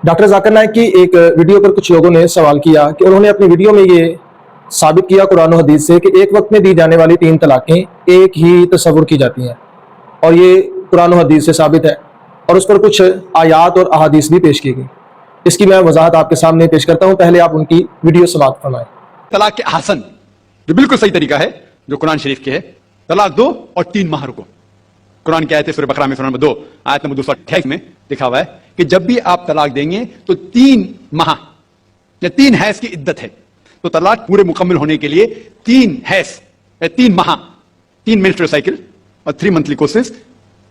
Doctor Zakir Naik کی ایک video پر کچھ لوگوں نے سوال کیا کہ انہوں نے اپنی ویڈیو میں یہ ثابت کیا قرآن و حدیث سے کہ ایک وقت میں دی جانے والی 3 طلاقیں ایک ہی تصور کی جاتی ہیں، اور یہ قرآن و حدیث سے ثابت ہے، اور اس پر کچھ آیات اور احادیث بھی پیش کی گئی۔ اس کی میں وضاحت آپ کے سامنے پیش کرتا ہوں، پہلے آپ ان کی ویڈیو سماعت فرمائیں۔ طلاق کے احسن جو بالکل صحیح طریقہ ہے جو قرآن شریف کے ہے، طلاق دو اور 3 ماہ رکو۔ قرآن کی آیت ہے سورہ بقرہ میں سورہ نمبر 2 آیت نمبر 228 میں لکھا ہوا ہے کہ جب بھی آپ طلاق دیں گے تو 3 ماہ یا 3 حیض کی عدت ہے، تو طلاق پورے مکمل ہونے کے لیے 3 حیض یا 3 ماہ 3 منسٹر سائیکل اور 3 منتھلی کورسز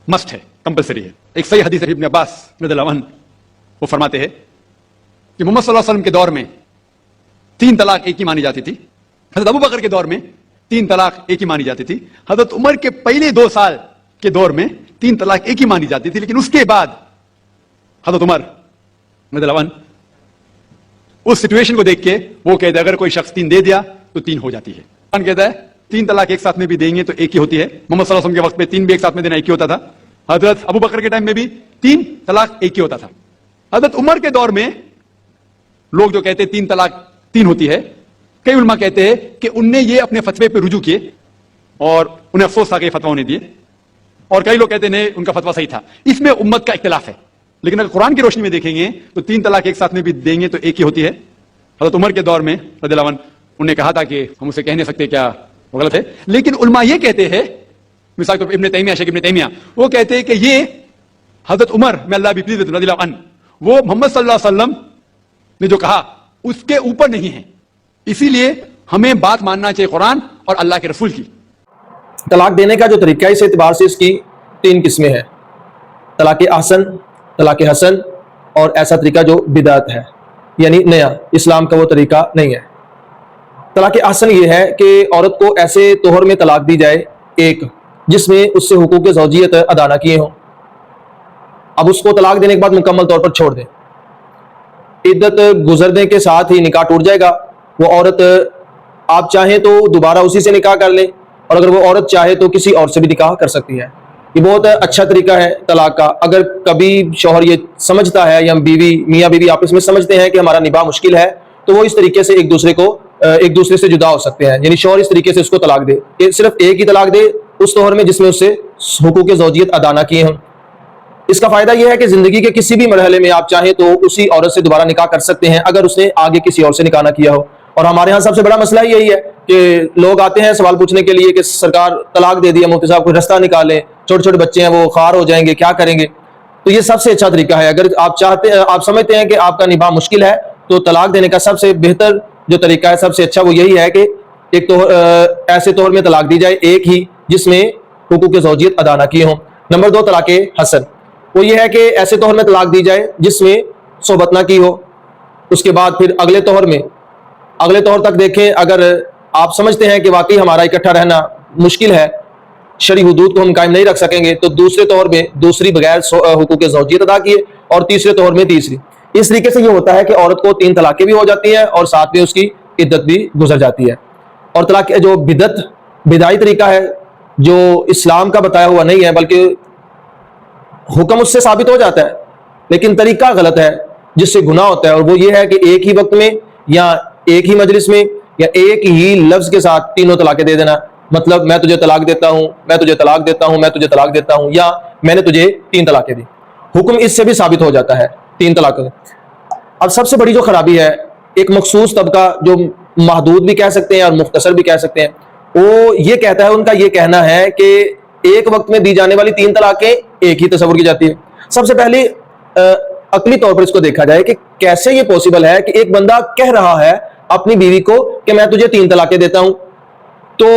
مسٹ ہے، کمپلسری ہے۔ ایک صحیح حدیث ہے ابن عباس رضی اللہ عنہ، وہ فرماتے ہیں کہ محمد صلی اللہ علیہ وسلم کے دور میں 3 طلاق ایک ہی مانی جاتی تھی، حضرت ابو بکر کے دور میں 3 طلاق ایک ہی مانی جاتی تھی، حضرت عمر کے پہلے 2 سال کے دور میں 3 طلاق ایک ہی مانی جاتی تھی، لیکن اس کے بعد حضرت عمر رضی اللہ عنہ اس سچویشن کو دیکھ کے وہ کہتے ہیں اگر کوئی شخص 3 دے دیا تو 3 ہو جاتی ہے۔ قرآن کہتا ہے 3 طلاق ایک ساتھ میں بھی دیں گے تو ایک ہی ہوتی ہے۔ محمد صلی اللہ علیہ وسلم کے وقت میں 3 بھی ایک ساتھ میں دینا ایک ہی ہوتا تھا، حضرت ابو بکر کے ٹائم میں بھی 3 طلاق ایک ہی ہوتا تھا۔ حضرت عمر کے دور میں لوگ جو کہتے ہیں 3 طلاق 3 ہوتی ہے، کئی علماء کہتے ہیں کہ ان نے یہ اپنے فتوے پہ رجوع کیے اور انہیں افسوس تھا کہ یہ فتویٰ انہیں دیے، اور کئی لوگ کہتے ہیں نہیں ان کا فتویٰ صحیح تھا۔ اس میں امت کا اختلاف ہے، لیکن اگر قرآن کی روشنی میں دیکھیں گے تو 3 طلاق ایک ساتھ میں بھی دیں گے تو ایک ہی ہوتی ہے۔ حضرت عمر کے دور میں رضی اللہ عنہ انہوں نے کہا تھا کہ ہم اسے کہہ نہیں سکتے کیا وہ غلط ہے، لیکن علماء یہ کہتے ہیں، مثال کے طور پر ابن تیمیہ، شیخ ابن تیمیہ، وہ کہتے ہیں کہ یہ حضرت عمر میں اللہ بھی پلیز رضی اللہ عنہ وہ محمد صلی اللہ علیہ وسلم نے جو کہا اس کے اوپر نہیں ہے، اسی لیے ہمیں بات ماننا چاہیے قرآن اور اللہ کے رسول کی۔ طلاق دینے کا جو طریقہ ہے اس اعتبار سے اس کی 3 قسمیں ہیں: طلاق احسن، طلاق حسن، اور ایسا طریقہ جو بدعت ہے، یعنی نیا، اسلام کا وہ طریقہ نہیں ہے۔ طلاق احسن یہ ہے کہ عورت کو ایسے طہر میں طلاق دی جائے ایک جس میں اس سے حقوق زوجیت ادا نہ کیے ہوں، اب اس کو طلاق دینے کے بعد مکمل طور پر چھوڑ دیں، عدت گزرنے کے ساتھ ہی نکاح ٹوٹ جائے گا۔ وہ عورت آپ چاہیں تو دوبارہ اسی سے نکاح کر لیں، اور اگر وہ عورت چاہے تو کسی اور سے بھی نکاح کر سکتی ہے۔ یہ بہت اچھا طریقہ ہے طلاق کا۔ اگر کبھی شوہر یہ سمجھتا ہے یا میاں بیوی آپس میں سمجھتے ہیں کہ ہمارا نباہ مشکل ہے، تو وہ اس طریقے سے ایک دوسرے سے جدا ہو سکتے ہیں، یعنی شوہر اس طریقے سے اس کو طلاق دے، صرف ایک ہی طلاق دے اس طور میں جس میں اس سے حقوق زوجیت ادا نہ کیے ہوں۔ اس کا فائدہ یہ ہے کہ زندگی کے کسی بھی مرحلے میں آپ چاہیں تو اسی عورت سے دوبارہ نکاح کر سکتے ہیں اگر اس نے آگے کسی اور سے نکاح نہ کیا ہو۔ اور ہمارے ہاں سب سے بڑا مسئلہ یہی ہے کہ لوگ آتے ہیں سوال پوچھنے کے لیے کہ سرکار طلاق دے دیا، مفتی صاحب کوئی رستہ نکالیں، چھوٹے چھوٹے بچے ہیں وہ خوار ہو جائیں گے، کیا کریں گے؟ تو یہ سب سے اچھا طریقہ ہے۔ اگر آپ سمجھتے ہیں کہ آپ کا نباہ مشکل ہے تو طلاق دینے کا سب سے بہتر جو طریقہ ہے، سب سے اچھا، وہ یہی ہے کہ ایک تو ایسے طور میں طلاق دی جائے ایک ہی جس میں حقوق زوجیت ادا نہ کیے ہوں۔ نمبر 2 طلاق حسن، وہ یہ ہے کہ ایسے طور میں طلاق دی جائے جس میں صحبت نہ کی ہو، اس کے بعد پھر اگلے طور تک دیکھیں۔ اگر آپ سمجھتے ہیں کہ واقعی ہمارا اکٹھا رہنا مشکل ہے، شرعی حدود کو ہم قائم نہیں رکھ سکیں گے، تو دوسرے طور میں دوسری بغیر حقوق زوجیت ادا کیے، اور تیسرے طور میں تیسری۔ اس طریقے سے یہ ہوتا ہے کہ عورت کو 3 طلاقیں بھی ہو جاتی ہیں اور ساتھ میں اس کی عدت بھی گزر جاتی ہے۔ اور طلاق جو بدعی طریقہ ہے جو اسلام کا بتایا ہوا نہیں ہے، بلکہ حکم اس سے ثابت ہو جاتا ہے لیکن طریقہ غلط ہے جس سے گناہ ہوتا ہے، اور وہ یہ ہے کہ ایک ہی وقت میں یا ایک ہی مجلس میں یا ایک ہی لفظ کے ساتھ 3 طلاقیں دے دینا، مطلب میں تجھے طلاق دیتا ہوں، میں تجھے طلاق دیتا ہوں، میں تجھے طلاق دیتا ہوں، یا میں نے تجھے 3 طلاقیں دی۔ حکم اس سے بھی ثابت ہو جاتا ہے 3 طلاقیں۔ اب سب سے بڑی جو خرابی ہے، ایک مخصوص طبقہ جو محدود بھی کہہ سکتے ہیں اور مختصر بھی کہہ سکتے ہیں، وہ یہ کہتا ہے، ان کا یہ کہنا ہے کہ ایک وقت میں دی جانے والی 3 طلاقیں ایک ہی تصور کی جاتی ہے۔ سب سے پہلے عقلی طور پر اس کو دیکھا جائے کہ کیسے یہ پوسیبل ہے کہ ایک بندہ کہہ رہا ہے اپنی بیوی کو کہ میں تجھے 3 طلاقیں دیتا ہوں، تو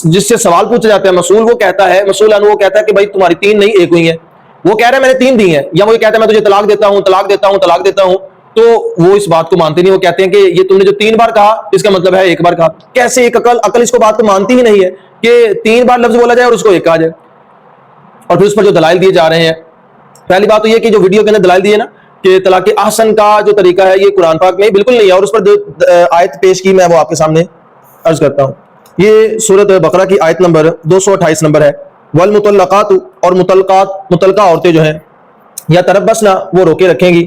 جس سے سوال پوچھا جاتا ہے مسئول وہ کہتا ہے کہ بھائی تمہاری 3 نہیں ایک ہوئی ہیں، وہ کہہ رہا ہے میں نے 3 دی ہیں، یا وہ کہتا ہے میں تجھے طلاق دیتا ہوں طلاق دیتا ہوں طلاق دیتا ہوں، تو وہ اس بات کو مانتے نہیں۔ وہ کہتے ہیں کہ یہ تم نے جو 3 بار کہا اس کا مطلب ہے 1 بار کہا۔ کیسے ایک عقل اس کو بات کو مانتی ہی نہیں ہے کہ 3 بار لفظ بولا جائے اور اس کو 1 کہا جائے۔ اور پھر اس پر جو دلائل دیے جا رہے ہیں، پہلی بات تو یہ کہ جو ویڈیو کے اندر دلائل دیے نا کہ طلاق احسن کا جو طریقہ ہے یہ قرآن پاک میں بالکل نہیں ہے، اور اس پر جو آیت پیش کی میں وہ آپ کے سامنے عرض کرتا ہوں۔ یہ سورۃ بقرہ کی آیت نمبر 228 نمبر ہے۔ والمطلقات، اور مطلقہ عورتیں جو ہیں یا تربصن وہ روکے رکھیں گی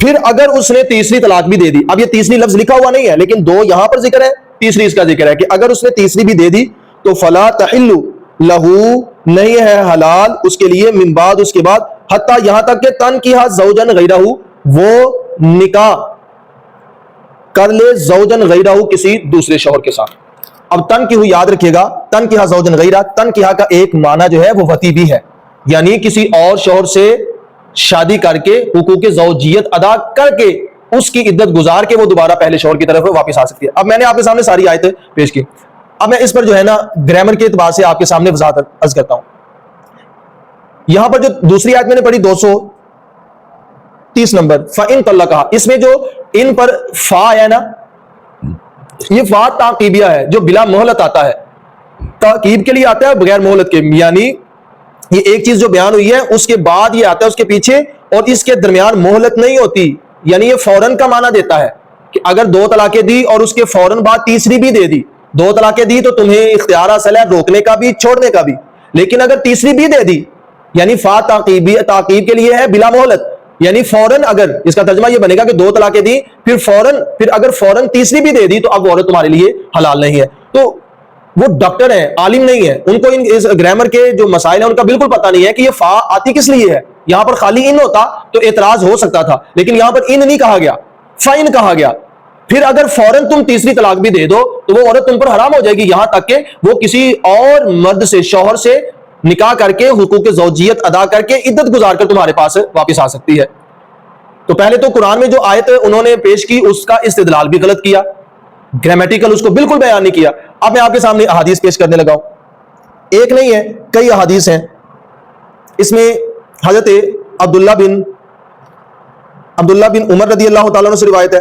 پھر اگر اس نے تیسری طلاق بھی دے دی, اب یہ تیسری لفظ لکھا ہوا نہیں ہے لیکن دو یہاں پر ذکر ہے, تیسری اس کا ذکر ہے کہ اگر اس نے تیسری بھی دے دی تو فلا تحل لہو, نہیں ہے حلال اس کے لیے, من بعد اس کے بعد, حتیٰ یہاں تک کہ تنکیہ زوجن غیرہ, وہ نکاح کر لے زوجن غیرہ کسی دوسرے شوہر کے ساتھ. اب تنکیہ یاد رکھیے گا, تنکیہ زوجن غیرہ, تنکیہ کا ایک معنی جو ہے وہ وطی بھی ہے, یعنی کسی اور شوہر سے شادی کر کے حقوق زوجیت ادا کر کے اس کی عدت گزار کے وہ دوبارہ پہلے شوہر کی طرف واپس آ سکتی ہے. اب میں نے آپ کے سامنے ساری آیتیں پیش کی, اب میں اس پر جو ہے نا گرامر کے اعتبار سے آپ کے سامنے وضاحت عرض کرتا ہوں. یہاں پر جو دوسری آیت میں نے پڑھی 230 نمبر, فَإِن طَلَّقَهَا, اس میں جو ان پر فا ہے نا, یہ فا تعقیبیہ ہے جو بلا مہلت آتا ہے, تعقیب کے لیے آتا ہے بغیر مہلت کے, یعنی یہ ایک چیز جو بیان ہوئی ہے اس کے بعد یہ آتا ہے اس کے پیچھے, اور اس کے درمیان مہلت نہیں ہوتی, یعنی یہ فوراً کا معنی دیتا ہے کہ اگر 2 طلاقیں دی اور اس کے فوراً بعد تیسری بھی دے دی, 2 طلاقیں دی تو تمہیں اختیار حاصل ہے روکنے کا بھی چھوڑنے کا بھی, لیکن اگر تیسری بھی دے دی یعنی فا تعقیب کے لیے ہے بلا مہلت, یعنی فوراً, اگر اس کا ترجمہ یہ بنے گا کہ 2 طلاقیں دی پھر اگر فوراً تیسری بھی دے دی تو اب عورت تمہارے لیے حلال نہیں ہے. تو وہ ڈاکٹر ہیں, عالم نہیں ہے, ان کو اس گرامر کے جو مسائل ہیں ان کا بالکل پتہ نہیں ہے کہ یہ فا آتی کس لیے ہے. یہاں پر خالی ان ہوتا تو اعتراض ہو سکتا تھا, لیکن یہاں پر ان نہیں کہا گیا, فائن کہا گیا. پھر اگر فوراً تم تیسری طلاق بھی دے دو تو وہ عورت تم پر حرام ہو جائے گی, یہاں تک کہ وہ کسی اور مرد سے, شوہر سے نکاح کر کے حقوق زوجیت ادا کر کے عدت گزار کر تمہارے پاس واپس آ سکتی ہے. تو پہلے تو قرآن میں جو آیت انہوں نے پیش کی اس کا استدلال بھی غلط کیا, گرامیٹیکل اس کو بالکل بیان نہیں کیا. اب میں آپ کے سامنے احادیث پیش کرنے لگا ہوں, ایک نہیں ہے کئی احادیث ہیں. اس میں حضرت عبداللہ بن عمر رضی اللہ تعالیٰ عنہ سے روایت ہے,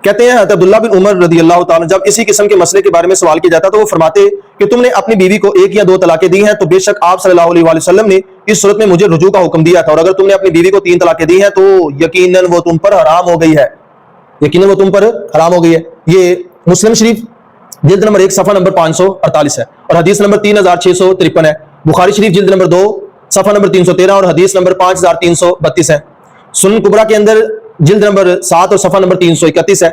کہتے ہیں حضرت عبداللہ بن عمر رضی اللہ تعالیٰ جب اسی قسم کے مسئلے کے بارے میں سوال کیا جاتا تو وہ فرماتے کہ تم نے اپنی بیوی کو 1 یا 2 طلاقیں دی ہیں تو بے شک آپ صلی اللہ علیہ وسلم نے اس صورت میں مجھے رجوع کا حکم دیا تھا, اور اگر تم نے اپنی بیوی کو 3 طلاقیں دی ہیں تو یقیناً وہ تم پر حرام ہو گئی ہے, یقیناً وہ تم پر حرام ہو گئی ہے. یہ مسلم شریف جلد نمبر 1 صفحہ نمبر 548 ہے, اور حدیث نمبر 3653 ہے. بخاری شریف جلد نمبر 2 صفحہ نمبر 313 اور حدیث نمبر 5332 ہے. سنن کبریٰ کے اندر جلد نمبر 7 اور صفحہ نمبر 331 ہے.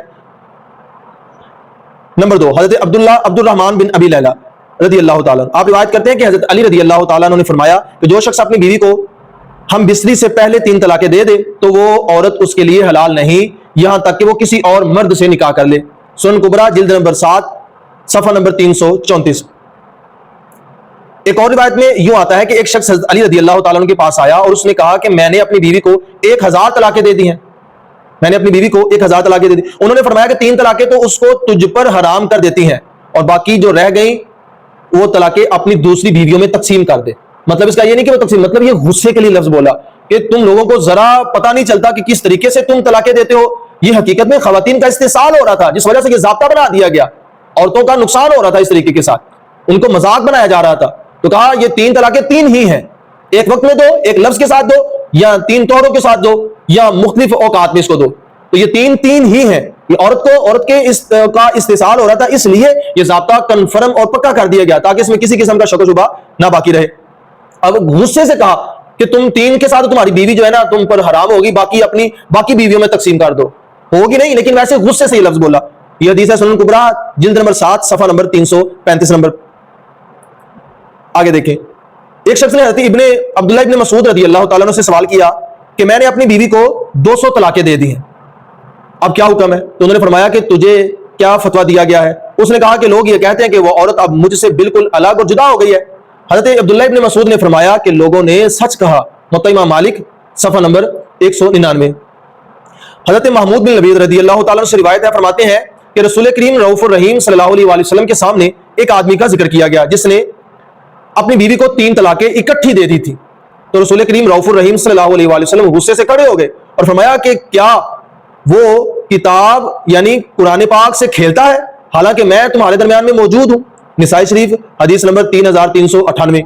نمبر 2 حضرت عبد الرحمن بن ابی لیلہ رضی اللہ تعالیٰ, آپ روایت کرتے ہیں کہ حضرت علی رضی اللہ تعالیٰ نے فرمایا کہ جو شخص اپنی بیوی کو ہم بستری سے پہلے 3 طلاقیں دے دے تو وہ عورت اس کے لیے حلال نہیں یہاں تک کہ وہ کسی اور مرد سے نکاح کر لے. سنن کبریٰ جلد نمبر 7 صفحہ نمبر 334. ایک اور روایت میں یوں آتا ہے کہ ایک شخص حضرت علی رضی اللہ تعالیٰ عنہ کے پاس آیا اور اس نے کہا کہ میں نے اپنی بیوی کو 1000 طلاقیں دے دی ہیں, میں نے اپنی بیوی کو 1000 طلاقیں دے دی. انہوں نے فرمایا کہ 3 طلاقیں تو اس کو تجھ پر حرام کر دیتی ہیں اور باقی جو رہ گئیں وہ طلاقیں اپنی دوسری بیویوں میں تقسیم کر دے. مطلب اس کا یہ نہیں کہ وہ تقسیم, مطلب یہ غصے کے لیے لفظ بولا کہ تم لوگوں کو ذرا پتہ نہیں چلتا کہ کس طریقے سے تم طلاقیں دیتے ہو. یہ حقیقت میں خواتین کا استحصال ہو رہا تھا جس وجہ سے یہ ضابطہ بنا دیا گیا, عورتوں کا نقصان ہو رہا تھا اس طریقے کے ساتھ, ان کو مذاق بنایا جا رہا تھا. تو کہا یہ 3 طلاقیں 3 ہی ہیں, ایک وقت میں دو, ایک لفظ کے ساتھ دو, یا 3 طوروں کے ساتھ دو, یا مختلف اوقات میں اس کو دو. تو یہ 3 ہی ہیں. یہ عورت کے کا استحصال ہو رہا تھا, اس لیے یہ ضابطہ کنفرم اور پکا کر دیا گیا تاکہ اس میں کسی قسم کا شک و شبہ نہ باقی رہے. اب غصے سے کہا کہ تم 3 کے ساتھ تمہاری بیوی جو ہے نا تم پر حرام ہوگی, باقی بیویوں میں تقسیم کر دو. ہوگی نہیں, لیکن ویسے غصے سے یہ لفظ بولا. یہ حدیث ہے سنن کبریٰ جلد نمبر 7 صفحہ نمبر 335 نمبر. آگے دیکھیں, ایک شخص نے حضرت عبداللہ ابن مسعود رضی اللہ تعالیٰ عنہ سے سوال کیا کہ میں نے اپنی بیوی کو 200 طلاقیں دے دی ہیں, اب کیا حکم ہے؟ تو انہوں نے فرمایا کہ تجھے کیا فتویٰ دیا گیا ہے؟ اس نے کہا کہ لوگ یہ کہتے ہیں کہ وہ عورت اب مجھ سے بالکل الگ اور جدا ہو گئی ہے. حضرت عبداللہ ابن مسعود نے فرمایا کہ لوگوں نے سچ کہا. موطأ امام مالک صفحہ نمبر 199. حضرت محمود بن لبید رضی اللہ تعالیٰ عنہ سے روایت ہے, فرماتے ہیں کہ رسول کریم رؤوف الرحیم صلی اللہ علیہ وسلم کے سامنے ایک آدمی کا ذکر کیا گیا جس نے اپنی بیوی کو 3 طلاقیں اکٹھی دے دی تھی. تو رسول کریم رؤوف الرحیم صلی اللہ علیہ وسلم غصے سے کھڑے ہو گئے اور فرمایا کہ کیا وہ کتاب یعنی قرآن پاک سے کھیلتا ہے حالانکہ میں تمہارے درمیان میں موجود ہوں. نسائی شریف حدیث نمبر 3398.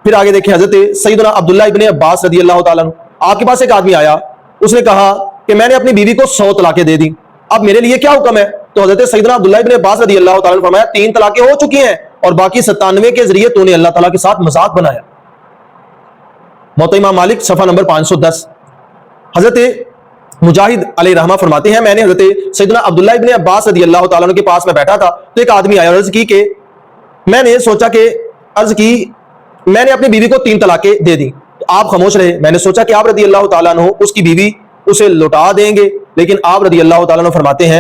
پھر آگے دیکھیں, حضرت سیدنا عبداللہ ابن عباس رضی اللہ تعالیٰ عنہ, آپ کے پاس ایک آدمی آیا, اس نے کہا کہ میں نے اپنی بیوی کو 100 طلاقیں دے دی, اب میرے لیے کیا حکم ہے؟ تو حضرت سیدنا عبداللہ ابن عباس رضی اللہ تعالیٰ عنہ فرمایا 3 طلاقیں ہو چکی ہیں اور باقی 97 کے ذریعے تو نے اللہ تعالیٰ کے ساتھ مذاق بنایا. موطأ امام مالک صفحہ نمبر 510. حضرت مجاہد علیہ رحمہ فرماتے ہیں میں نے حضرت سیدنا عبداللہ ابن عباس رضی اللہ تعالیٰ عنہ کے پاس میں بیٹھا تھا تو ایک آدمی آیا اور عرض کی کہ میں نے سوچا کہ میں نے اپنی بیوی کو 3 طلاقیں دے دی تو آپ خاموش رہے. میں نے سوچا کہ آپ رضی اللہ تعالیٰ عنہ اس کی بیوی اسے لوٹا دیں گے, لیکن آپ رضی اللہ تعالیٰ عنہ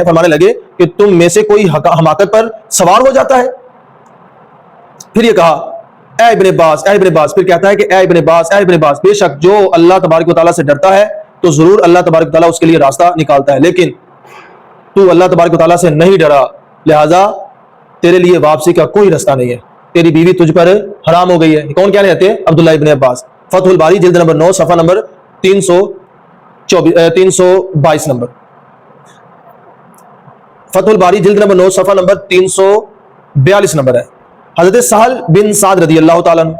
فرمانے لگے کہ تم میں سے کوئی حماقت پر سوار ہو جاتا ہے. پھر یہ کہا اے ابن عباس, پھر کہتا ہے کہ اے ابن عباس, بے شک جو اللہ تبارک و تعالیٰ سے ڈرتا ہے تو ضرور اللہ تبارک و تعالیٰ اس کے لیے راستہ نکالتا ہے, لیکن تو اللہ تبارک و تعالیٰ سے نہیں ڈرا, لہذا تیرے لیے واپسی کا کوئی راستہ نہیں ہے, تیری بیوی تجھ پر حرام ہو گئی ہے. کون کہنے رہتے ہیں؟ عبداللہ ابن عباس. فتح الباری جلد نمبر 9 صفحہ نمبر 322 نمبر. فتح الباری جلد نمبر 9 صفحہ نمبر 342 نمبر ہے. حضرت سہل بن سعد رضی اللہ تعالیٰ عنہ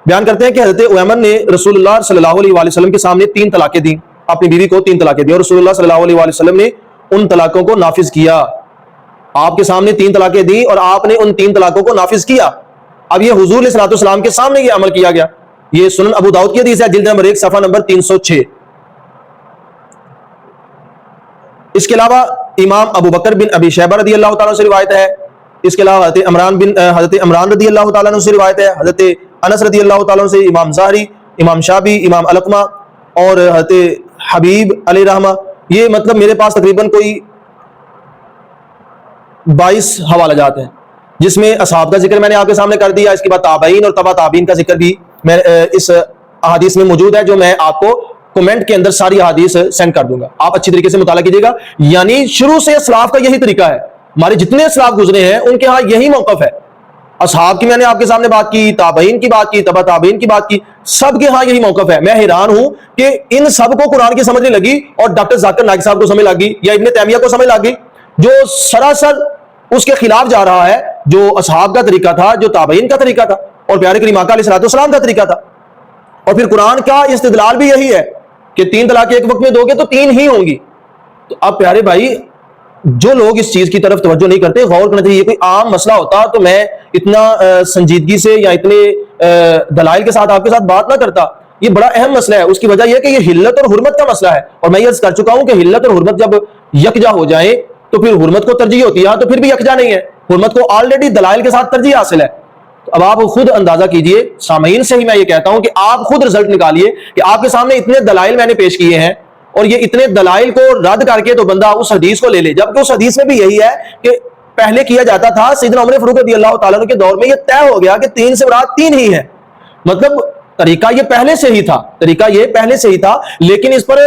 بیان کرتے ہیں کہ حضرت عمر نے رسول اللہ صلی اللہ علیہ وسلم کے سامنے 3 طلاقیں دیں, اپنی بیوی کو 3 طلاقیں دی, اور رسول اللہ صلی اللہ علیہ وسلم نے ان طلاقوں کو نافذ کیا. آپ کے سامنے 3 طلاقیں دی اور آپ نے ان 3 طلاقوں کو نافذ کیا. اب یہ حضور علیہ الصلوۃ والسلام کے سامنے یہ عمل کیا گیا. یہ سنن ابو داؤد کی حدیث ہے, جلد نمبر 1 صفحہ نمبر 306. اس کے علاوہ امام ابو بکر بن ابی شیبہ رضی اللہ تعالیٰ سے روایت ہے. اس کے علاوہ حضرت عمران رضی اللہ تعالیٰ عنہ سے روایت ہے, حضرت انس رضی اللہ تعالیٰ عنہ سے, امام زہری, امام شابی, امام علقمہ اور حضرت حبیب علیہ رحمہ. یہ مطلب میرے پاس تقریباً کوئی 22 حوالہ جات ہیں, جس میں اصحاب کا ذکر میں نے آپ کے سامنے کر دیا. اس کے بعد تابعین اور تبع تابعین کا ذکر بھی میں اس احادیث میں موجود ہے, جو میں آپ کو کمنٹ کے اندر ساری احادیث سینڈ کر دوں گا, آپ اچھی طریقے سے مطالعہ کیجیے گا. یعنی شروع سے اسلاف کا یہی طریقہ ہے, ہمارے جتنے اسلاف گزرے ہیں ان کے ہاں یہی موقف ہے. اصحاب کی میں نے آپ کے سامنے بات کی, تابعین کی بات کی, تبع تابعین کی بات کی, سب کے ہاں یہی موقف ہے. میں حیران ہوں کہ ان سب کو قرآن کی سمجھ نہیں لگی اور ڈاکٹر ذاکر نائک صاحب کو سمجھ لگ گئی یا ابن تیمیہ کو سمجھ لگ گئی, جو سراسر اس کے خلاف جا رہا ہے جو اصحاب کا طریقہ تھا, جو تابعین کا طریقہ تھا اور پیارے کریم آقا علیہ السلام کا طریقہ تھا. اور پھر قرآن کا استدلال بھی یہی ہے کہ 3 طلاقیں ایک وقت میں دو گے تو 3 ہی ہوں گی. تو اب پیارے بھائی, جو لوگ اس چیز کی طرف توجہ نہیں کرتے, غور کرنا چاہیے. یہ کوئی عام مسئلہ ہوتا تو میں اتنا سنجیدگی سے یا اتنے دلائل کے ساتھ آپ کے ساتھ بات نہ کرتا. یہ بڑا اہم مسئلہ ہے. اس کی وجہ یہ ہے کہ یہ حلت اور حرمت کا مسئلہ ہے, اور میں یہ عرض کر چکا ہوں کہ حلت اور حرمت جب یکجا ہو جائیں تو پھر حرمت کو ترجیح ہوتی ہے, تو پھر بھی یکجا نہیں ہے. حرمت کو آلریڈی دلائل کے ساتھ ترجیح حاصل ہے. تو اب آپ خود اندازہ کیجئے, سامعین سے ہی میں یہ کہتا ہوں کہ آپ خود رزلٹ نکالیے کہ آپ کے سامنے اتنے دلائل میں نے پیش کیے ہیں, اور یہ اتنے دلائل کو رد کر کے تو بندہ اس حدیث کو لے لے, جبکہ اس حدیث میں بھی یہی ہے کہ پہلے کیا جاتا تھا. سیدنا عمر فاروق رضی اللہ تعالیٰ عنہ کے دور میں یہ طے ہو گیا کہ 3 سے مراد 3 ہی ہے. مطلب طریقہ یہ پہلے سے ہی تھا, لیکن اس پر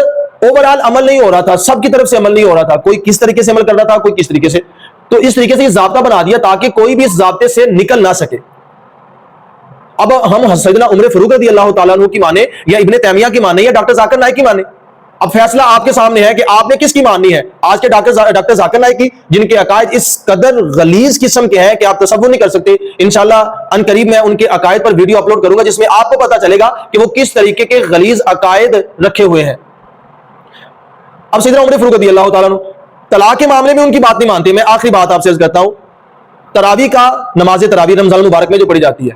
اوورال عمل نہیں ہو رہا تھا, سب کی طرف سے عمل نہیں ہو رہا تھا. کوئی کس طریقے سے عمل کر رہا تھا, کوئی کس طریقے سے. تو اس طریقے سے یہ ضابطہ بنا دیا تاکہ کوئی بھی اس ضابطے سے نکل نہ سکے. اب ہم سیدنا عمر فاروق رضی اللہ تعالیٰ عنہ کی مانے یا ابن تیمیہ کی مانے یا ڈاکٹر ذاکر نائک کی مانے. اب فیصلہ آپ کے سامنے ہے کہ آپ نے کس کی ماننی ہے. آج کے ڈاکٹر ذاکر نائک کی, جن کے عقائد اس قدر غلیظ قسم کے ہیں کہ آپ تصور نہیں کر سکتے. انشاءاللہ ان قریب میں ان کے عقائد پر ویڈیو اپلوڈ کروں گا, جس میں آپ کو پتا چلے گا کہ وہ کس طریقے کے غلیظ عقائد رکھے ہوئے ہیں. اب سیدنا عمر فاروق رضی اللہ تعالیٰ عنہ طلاق کے معاملے میں ان کی بات نہیں مانتے. میں آخری بات آپ سے عرض کرتا ہوں, تراویح کا, نماز تراویح رمضان مبارک میں جو پڑھی جاتی ہے,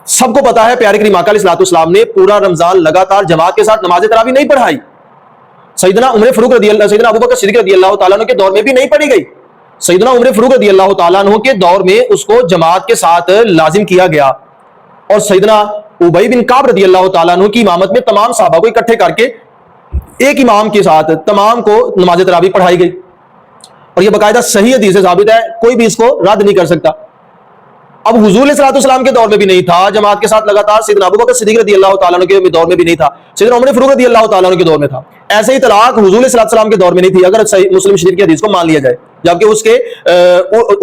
سب کو پتا ہے پیارے کریم آقا علیہ السلام نے پورا رمضان لگاتار جماعت کے ساتھ نماز تراویح نہیں پڑھائی. سیدنا ابو بکر صدیق رضی اللہ تعالیٰ عنہ کے دور میں بھی نہیں پڑھی گئی. سیدنا عمر فاروق رضی اللہ تعالیٰ عنہ کے دور میں اس کو جماعت کے ساتھ لازم کیا گیا, اور سیدنا ابی بن کعب رضی اللہ تعالیٰ عنہ کی امامت میں تمام صحابہ کو اکٹھے کر کے ایک امام کے ساتھ تمام کو نماز تراویح پڑھائی گئی. اور یہ باقاعدہ صحیح حدیث سے ثابت ہے, کوئی بھی اس کو رد نہیں کر سکتا. اب حضور علیہ السلام کے دور میں بھی نہیں تھا جماعت کے ساتھ لگاتار, سیدنا ابو بکر صدیق رضی اللہ تعالیٰ عنہ کے دور میں بھی نہیں تھا, سیدنا عمر فاروق رضی اللہ تعالیٰ عنہ کے دور میں تھا. ایسے ہی طلاق حضور علیہ السلام کے دور میں نہیں تھی, اگر صحیح مسلم شریف کی حدیث کو مان لیا جائے, جبکہ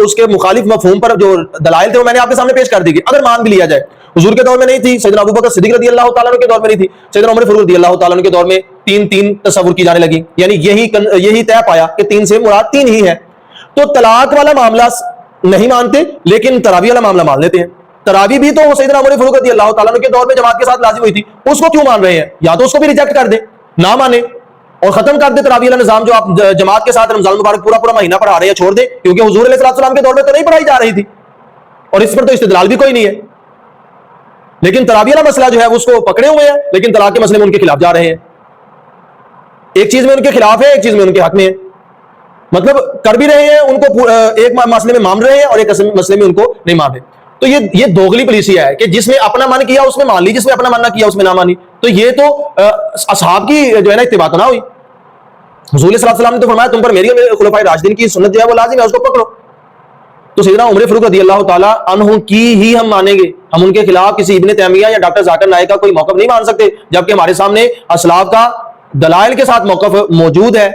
اس کے مخالف مفہوم پر جو دلائل تھے وہ میں نے آپ کے سامنے پیش کر دی گئی. اگر مان بھی لیا جائے, حضور کے دور میں نہیں تھی, سیدنا ابو بکر صدیق رضی اللہ تعالیٰ عنہ کے دور میں نہیں تھی, سیدنا عمر فاروق رضی اللہ تعالیٰ عنہ کے دور میں 3 تصور کی جانے لگی. یعنی یہی طے پایا کہ 3 سے مراد 3 ہی ہے. تو طلاق والا معاملہ نہیں مانتے, لیکن تراویح والا معاملہ مان لیتے ہیں. تراویح بھی تو سیدنا عمر فاروق رضی اللہ تعالیٰ عنہ کے دور میں جماعت کے ساتھ لازم ہوئی تھی, اس کو کیوں مان رہے ہیں؟ یا تو اس کو بھی ریجیکٹ کر دیں, نہ مانے اور ختم کر دیں تراویح والا نظام جو آپ جماعت کے ساتھ رمضان مبارک پورا مہینہ پڑھا رہے ہیں, چھوڑ دیں, کیونکہ حضور علیہ السلام کے دور میں تو نہیں پڑھائی جا رہی تھی اور اس پر تو استدلال بھی کوئی نہیں ہے. لیکن تراویح والا مسئلہ جو ہے اس کو پکڑے ہوئے ہیں, لیکن طلاق کے مسئلے میں ان کے خلاف جا رہے ہیں. ایک چیز میں ان کے خلاف ہے، ایک چیز میں ان کے حق میں ہے، مطلب کر بھی رہے ہیں ان کو ایک مسئلے میں مان رہے ہیں اور ایک مسئلے میں ان کو نہیں مان رہے. تو یہ دوغلی پالیسیا ہے کہ جس میں اپنا من کیا اس میں مان لی، جس میں اپنا من نہ کیا اس میں نہ مانی. تو یہ تو اصحاب کی جو ہے نا اتباع تو نہ ہوئی. حضور صلی اللہ علیہ وسلم نے تو فرمایا تم پر میری اور خلفائے راشدین کی سنت جو ہے وہ لازم ہے، اس کو پکڑو. تو سیدنا عمر فاروق رضی اللہ تعالیٰ عنہ کی ہی ہم مانیں گے، ہم ان کے خلاف کسی ابن تیمیہ یا ڈاکٹر ذاکر نائک کا کوئی موقف نہیں مان سکتے، جبکہ ہمارے سامنے اسلاف کا دلائل کے ساتھ موقف موجود ہے.